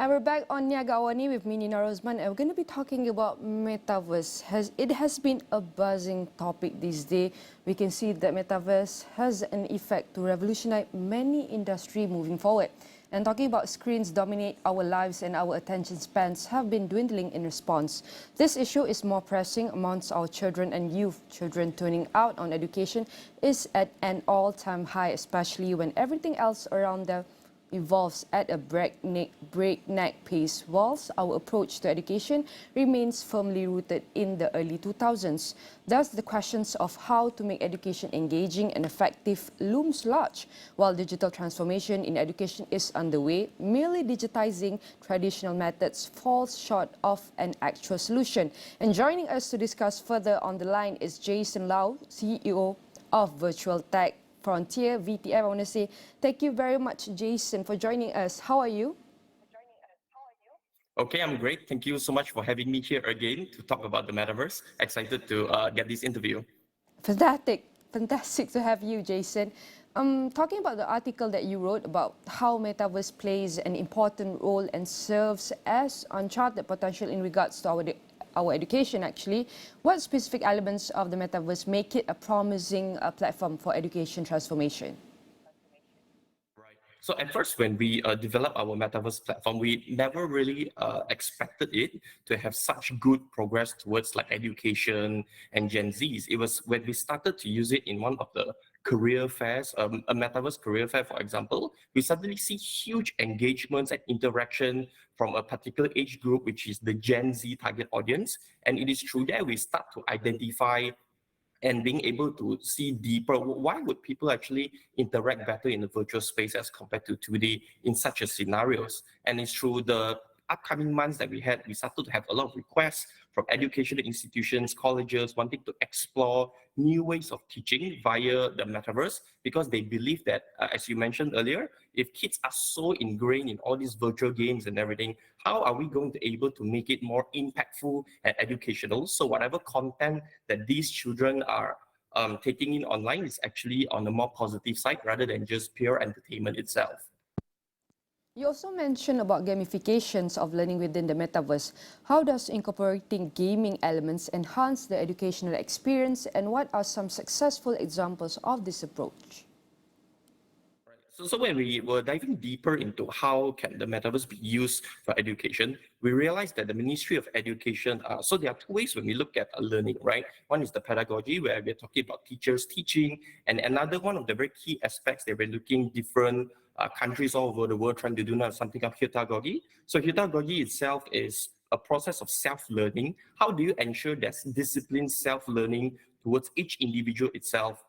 And we're back on AWANI with me, Nina Rosman, and we're going to be talking about Metaverse. It has been a buzzing topic these days. We can see that Metaverse has an effect to revolutionize many industries moving forward. And talking about screens dominate our lives and our attention spans have been dwindling in response. This issue is more pressing amongst our children and youth. Children tuning out on education is at an all-time high, especially when everything else around them evolves at a breakneck pace, whilst our approach to education remains firmly rooted in the early 2000s. Thus, the questions of how to make education engaging and effective looms large. While digital transformation in education is underway, merely digitizing traditional methods falls short of an actual solution. And joining us to discuss further on the line is Jason Lau, CEO of Virtualtech Frontier, VTF. I want to say thank you very much, Jason, for joining us. How are you? Okay, I'm great. Thank you so much for having me here again to talk about the Metaverse. Excited to get this interview. Fantastic to have you, Jason. Talking about the article that you wrote about how Metaverse plays an important role and serves as uncharted potential in regards to our education, actually. What specific elements of the Metaverse make it a promising platform for education transformation? Right. So at first, when we developed our Metaverse platform, we never really expected it to have such good progress towards like education and Gen Zs. It was when we started to use it in one of the career fairs, a Metaverse career fair, for example, we suddenly see huge engagements and interaction from a particular age group, which is the Gen Z target audience. And it is through there we start to identify and being able to see deeper, why would people actually interact better in the virtual space as compared to 2D in such a scenarios? And it's through the upcoming months that we started to have a lot of requests from educational institutions, colleges wanting to explore new ways of teaching via the Metaverse, because they believe that, as you mentioned earlier, if kids are so ingrained in all these virtual games and everything, how are we going to be able to make it more impactful and educational? So whatever content that these children are taking in online is actually on the more positive side rather than just pure entertainment itself. You also mentioned about gamifications of learning within the Metaverse. How does incorporating gaming elements enhance the educational experience, and what are some successful examples of this approach? So when we were diving deeper into how can the Metaverse be used for education, we realized that the Ministry of Education, so there are two ways when we look at learning, right? One is the pedagogy, where we're talking about teachers teaching, and another one of the very key aspects that we're looking different countries all over the world trying to do now something called pedagogy. So pedagogy itself is a process of self-learning. How do you ensure there's disciplined self-learning towards each individual itself?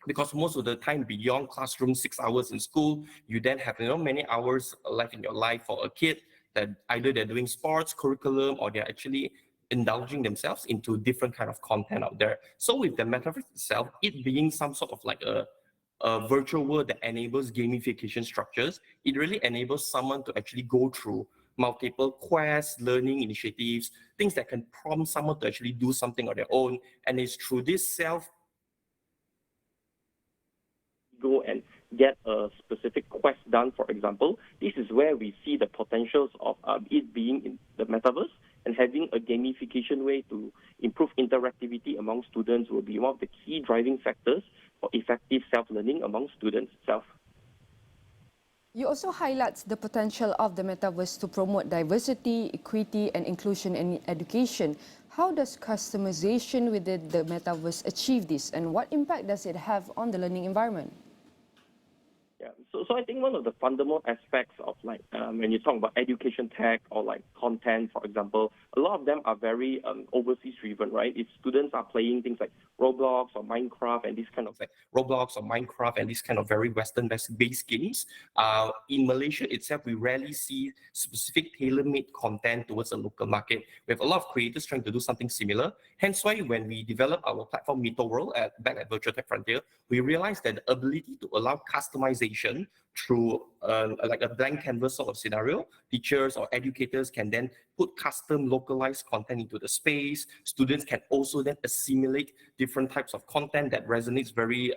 Because most of the time beyond classroom 6 hours in school, you then have many hours left in your life for a kid that either they're doing sports, curriculum, or they're actually indulging themselves into different kind of content out there. So with the Metaverse itself, it being some sort of like a virtual world that enables gamification structures, it really enables someone to actually go through multiple quests, learning initiatives, things that can prompt someone to actually do something on their own. And it's through this go and get a specific quest done, for example. This is where we see the potentials of it being in the Metaverse, and having a gamification way to improve interactivity among students will be one of the key driving factors for effective self-learning among students itself. You also highlight the potential of the Metaverse to promote diversity, equity, and inclusion in education. How does customization within the Metaverse achieve this, and what impact does it have on the learning environment? Yeah, so I think one of the fundamental aspects of like when you talk about education tech or like content, for example, a lot of them are very overseas driven, right? If students are playing things like Roblox or Minecraft and these kind of very Western-based games, in Malaysia itself, we rarely see specific tailor-made content towards a local market. We have a lot of creators trying to do something similar. Hence why when we developed our platform Mito World back at Virtualtech Frontier, we realized that the ability to allow customization through like a blank canvas sort of scenario, teachers or educators can then put custom localized content into the space. Students can also then assimilate different types of content that resonates very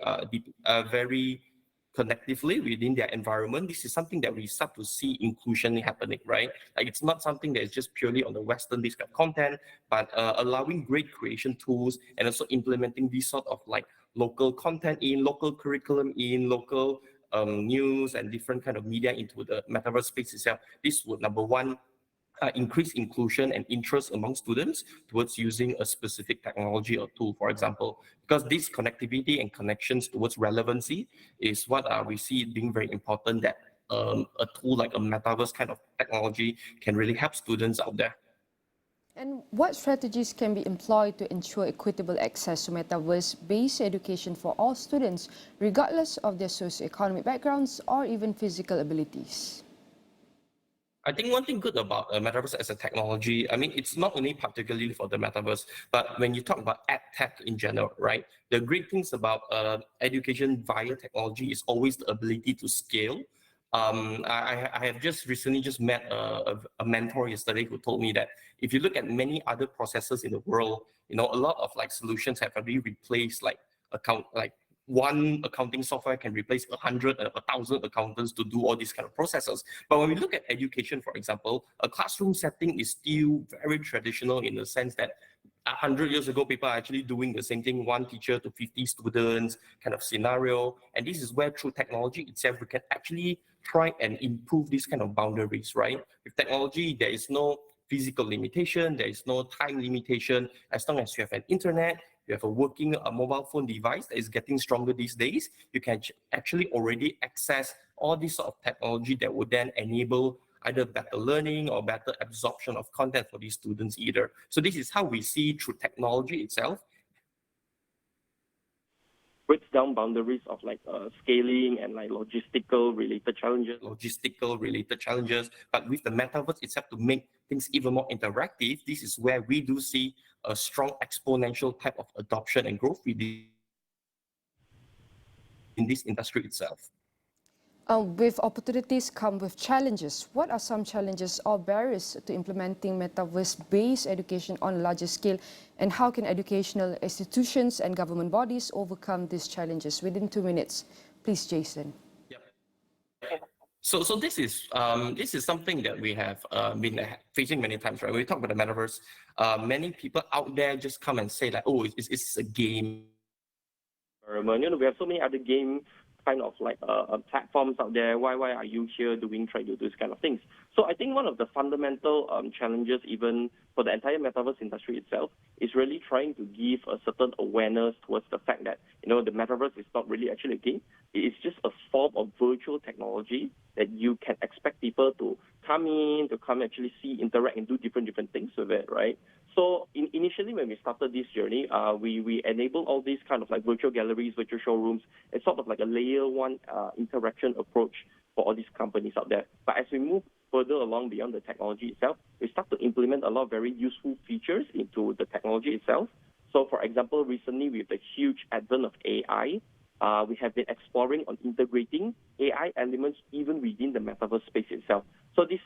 connectively within their environment, this is something that we start to see inclusion happening, right? Like it's not something that is just purely on the Western-based kind of content, but allowing great creation tools and also implementing these sort of like local content in, local curriculum in, local news and different kind of media into the metaverse space itself. This would, number one, increase inclusion and interest among students towards using a specific technology or tool, for example, because this connectivity and connections towards relevancy is what we see being very important, that a tool like a metaverse kind of technology can really help students out there. And what strategies can be employed to ensure equitable access to metaverse-based education for all students, regardless of their socioeconomic backgrounds or even physical abilities? I think one thing good about metaverse as a technology, I mean, it's not only particularly for the metaverse, but when you talk about ed tech in general, right? The great things about education via technology is always the ability to scale. I have just recently just met a mentor yesterday who told me that if you look at many other processes in the world, you know, a lot of like solutions have already replaced like one accounting software can replace 100, 1,000 accountants to do all these kind of processes. But when we look at education, for example, a classroom setting is still very traditional in the sense that 100 years ago, people are actually doing the same thing, one teacher to 50 students kind of scenario. And this is where through technology itself, we can actually try and improve these kind of boundaries, right? With technology, there is no physical limitation, there is no time limitation. As long as you have an internet, you have a working mobile phone device that is getting stronger these days, you can actually already access all this sort of technology that would then enable either better learning or better absorption of content for these students either. So this is how we see through technology itself breaks down boundaries of like scaling and like logistical related challenges. But with the metaverse itself, to make things even more interactive, this is where we do see a strong exponential type of adoption and growth within this industry itself. With opportunities come with challenges. What are some challenges or barriers to implementing metaverse-based education on a larger scale, and how can educational institutions and government bodies overcome these challenges? Within 2 minutes, please, Jason. Yep. So this is something that we have been facing many times, right? When we talk about the metaverse, many people out there just come and say like, oh, it's a game. You know, we have so many other game kind of like platforms out there. Why are you here trying to do this kind of things? So I think one of the fundamental challenges, even for the entire metaverse industry itself, is really trying to give a certain awareness towards the fact that, you know, the metaverse is not really actually a game. It is just a form of virtual technology that you can expect people to come actually see, interact, and do different things with it, right? So initially, when we started this journey, we enable all these kind of like virtual galleries, virtual showrooms. It's sort of like a layer one interaction approach for all these companies out there. But as we move further along beyond the technology itself, we start to implement a lot of very useful features into the technology itself. So for example, recently with the huge advent of AI, we have been exploring on integrating AI elements even within the metaverse space itself. So this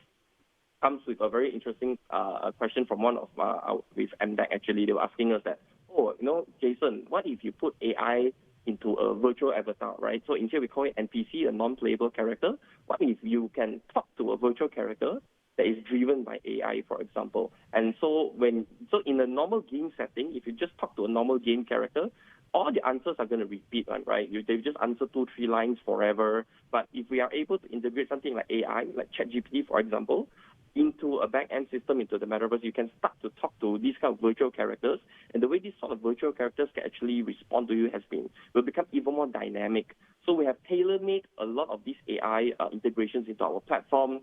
comes with a very interesting question from one of with MDEC actually. They were asking us that, oh, you know, Jason, what if you put AI into a virtual avatar, right? So in here we call it NPC, a non-playable character. What if you can talk to a virtual character that is driven by AI, for example? And so in a normal game setting, if you just talk to a normal game character, all the answers are going to repeat, right? They just answer 2-3 lines forever. But if we are able to integrate something like AI, like ChatGPT, for example, into a back-end system, into the metaverse, you can start to talk to these kind of virtual characters. And the way these sort of virtual characters can actually respond to you will become even more dynamic. So we have tailor-made a lot of these AI integrations into our platform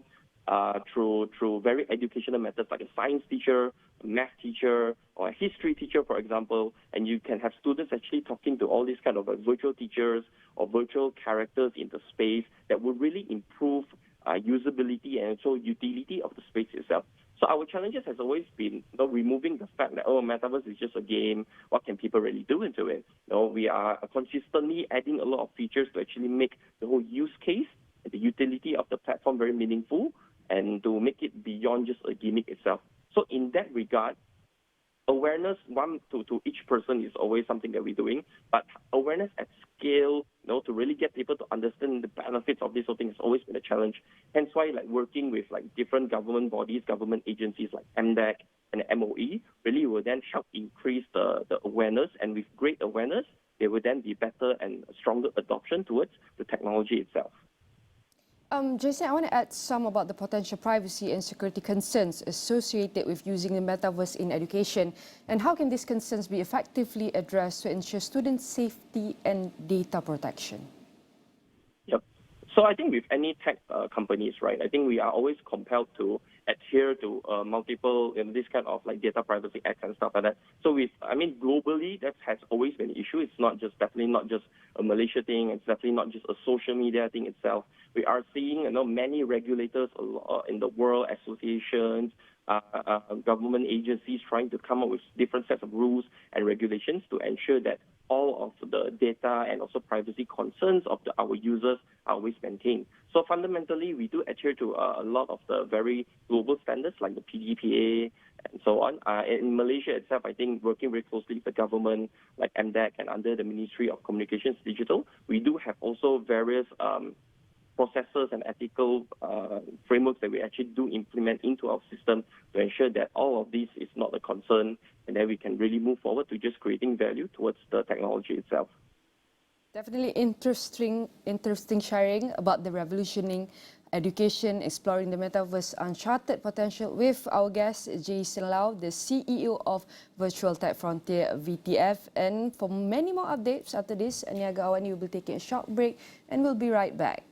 through very educational methods like a science teacher, a math teacher, or a history teacher, for example. And you can have students actually talking to all these kind of virtual teachers or virtual characters in the space that will really improve usability and also utility of the space itself. So our challenges has always been, you know, removing the fact that, oh, metaverse is just a game. What can people really do into it? You know, we are consistently adding a lot of features to actually make the whole use case and the utility of the platform very meaningful and to make it beyond just a gimmick itself. So in that regard, awareness, to each person is always something that we're doing, but awareness at scale, to really get people to understand the benefits of this whole thing has always been a challenge. Hence why working with different government bodies, government agencies like MDEC and MOE really will then help increase the awareness, and with great awareness, there will then be better and stronger adoption towards the technology itself. Jason, I want to add some about the potential privacy and security concerns associated with using the metaverse in education, and how can these concerns be effectively addressed to ensure student safety and data protection? Yep. So I think with any tech companies, right, I think we are always compelled to adhere to multiple, this kind of data privacy acts and stuff like that. So globally, that has always been an issue. It's definitely not just a Malaysia thing. It's definitely not just a social media thing itself. We are seeing, many regulators in the world, associations, government agencies trying to come up with different sets of rules and regulations to ensure that all of the data and also privacy concerns of our users are always maintained. So fundamentally, we do adhere to a lot of the very global standards like the PDPA and so on. In Malaysia itself, I think working very closely with the government like MDEC and under the Ministry of Communications Digital, we do have also various processes and ethical frameworks that we actually do implement into our system to ensure that all of this is not a concern, and that we can really move forward to just creating value towards the technology itself. Definitely interesting sharing about the revolutioning education, exploring the metaverse uncharted potential with our guest, Jason Lau, the CEO of Virtualtech Frontier, VTF. And for many more updates after this, Niaga Awani will be taking a short break and we'll be right back.